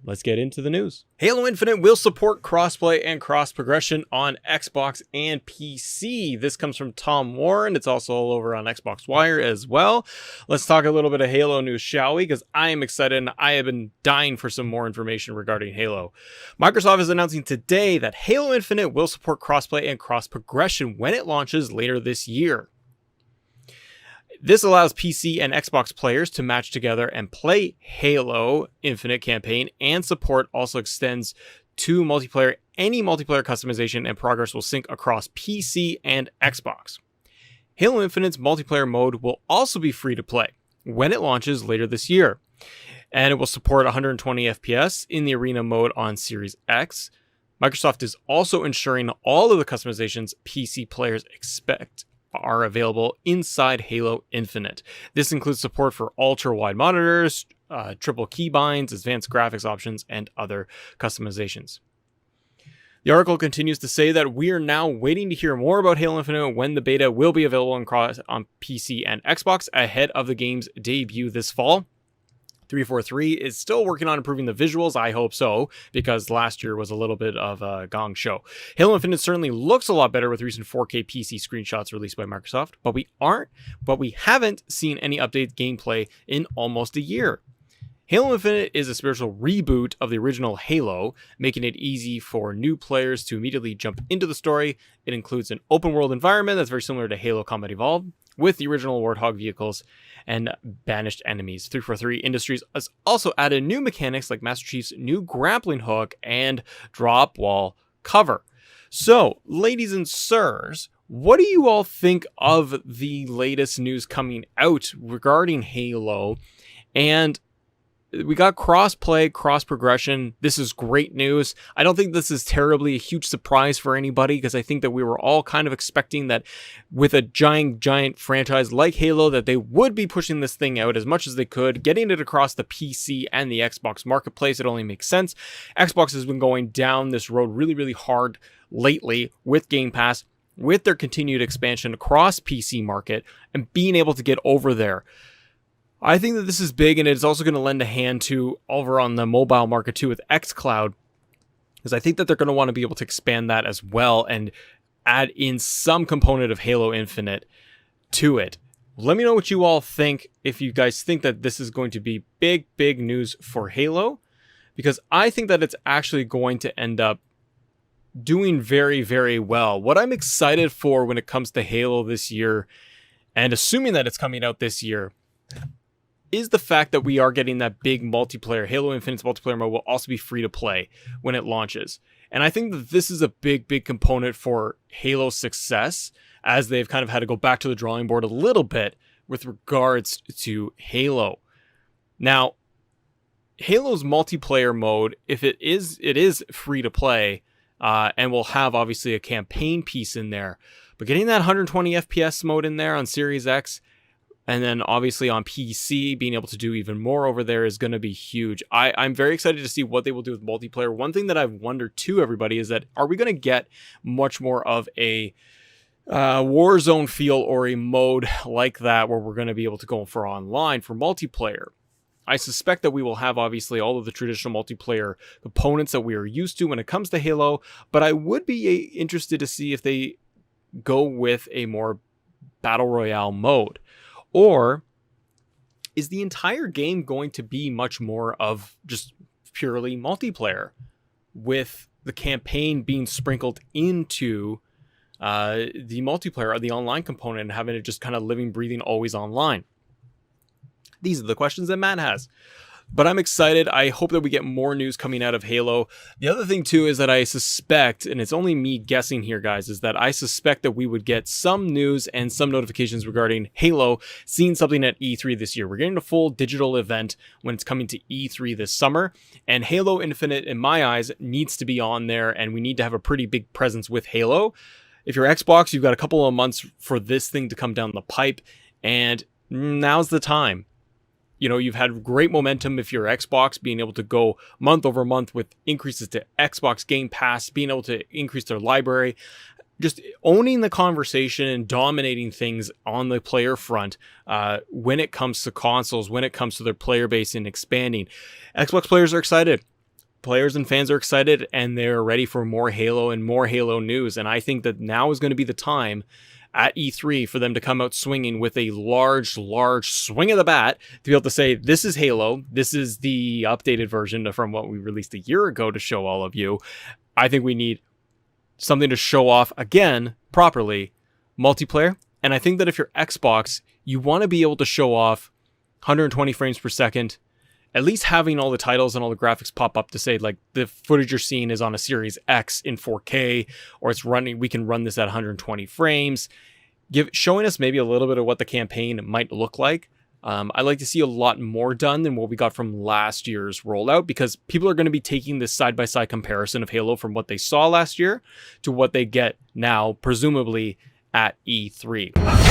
let's get into the news. Halo Infinite will support crossplay and cross-progression on Xbox and PC. This comes from Tom Warren. It's also all over on Xbox Wire as well. Let's talk a little bit of Halo news, shall we? Because I am excited and I have been dying for some more information regarding Halo. Microsoft is announcing today that Halo Infinite will support crossplay and cross-progression when it launches later this year. This allows PC and Xbox players to match together and play Halo Infinite campaign, and support also extends to multiplayer. Any multiplayer customization and progress will sync across PC and Xbox. Halo Infinite's multiplayer mode will also be free to play when it launches later this year, and it will support 120 FPS in the arena mode on Series X. Microsoft is also ensuring all of the customizations PC players expect are available inside Halo Infinite. This includes support for ultra-wide monitors, triple keybinds, advanced graphics options, and other customizations. The article continues to say that we are now waiting to hear more about Halo Infinite when the beta will be available on PC and Xbox ahead of the game's debut this fall. 343 is still working on improving the visuals. I hope so, because last year was a little bit of a gong show. Halo Infinite certainly looks a lot better with recent 4K PC screenshots released by Microsoft, but we haven't seen any updated gameplay in almost a year. Halo Infinite is a spiritual reboot of the original Halo, making it easy for new players to immediately jump into the story. It includes an open world environment that's very similar to Halo Combat Evolved, with the original Warthog vehicles and banished enemies. 343 Industries has also added new mechanics like Master Chief's new grappling hook and drop wall cover. So, ladies and sirs, what do you all think of the latest news coming out regarding Halo? And we got cross-play, cross-progression. This is great news. I don't think this is terribly a huge surprise for anybody, because I think that we were all kind of expecting that with a giant franchise like Halo, that they would be pushing this thing out as much as they could, getting it across the PC and the Xbox marketplace. It only makes sense. Xbox has been going down this road really hard lately with Game Pass, with their continued expansion across PC market and being able to get over there. I think that this is big, and it's also going to lend a hand to over on the mobile market too with xCloud, because I think that they're going to want to be able to expand that as well and add in some component of Halo Infinite to it. Let me know what you all think, if you guys think that this is going to be big news for Halo, because I think that it's actually going to end up doing very well. What I'm excited for when it comes to Halo this year, and assuming that it's coming out this year, is the fact that we are getting that big multiplayer. Halo Infinite's multiplayer mode will also be free to play when it launches. And I think that this is a big component for Halo's success, as they've kind of had to go back to the drawing board a little bit with regards to Halo. Now, Halo's multiplayer mode, if it is free to play, and will have obviously a campaign piece in there, but getting that 120 FPS mode in there on Series X, and then obviously on PC, being able to do even more over there is going to be huge. I'm very excited to see what they will do with multiplayer. One thing that I've wondered too, everybody, is that are we going to get much more of a Warzone feel or a mode like that where we're going to be able to go for online for multiplayer? I suspect that we will have obviously all of the traditional multiplayer components that we are used to when it comes to Halo, but I would be interested to see if they go with a more battle royale mode. Or is the entire game going to be much more of just purely multiplayer, with the campaign being sprinkled into the multiplayer or the online component and having it just kind of living, breathing, always online? These are the questions that Matt has. But I'm excited. I hope that we get more news coming out of Halo. The other thing too is that I suspect, and it's only me guessing here, guys, is that I suspect that we would get some news and some notifications regarding Halo seeing something at E3 this year. We're getting a full digital event when it's coming to E3 this summer, and Halo Infinite, in my eyes, needs to be on there, and we need to have a pretty big presence with Halo. If you're Xbox, you've got a couple of months for this thing to come down the pipe, and now's the time. You know, you've had great momentum if you're Xbox, being able to go month over month with increases to Xbox Game Pass, being able to increase their library, just owning the conversation and dominating things on the player front when it comes to consoles, when it comes to their player base and expanding. Xbox players are excited. players and fans are excited and they're ready for more Halo and more Halo news. And I think that now is going to be the time at E3 for them to come out swinging with a large swing of the bat to be able to say, this is Halo. This is the updated version from what we released a year ago to show all of you. I think we need something to show off again properly multiplayer. And I think that if you're Xbox, you want to be able to show off 120 frames per second, at least having all the titles and all the graphics pop up to say like the footage you're seeing is on a Series X in 4K, or it's running, we can run this at 120 frames, showing us maybe a little bit of what the campaign might look like. I'd like to see a lot more done than what we got from last year's rollout, because people are going to be taking this side-by-side comparison of Halo from what they saw last year to what they get now, presumably at E3.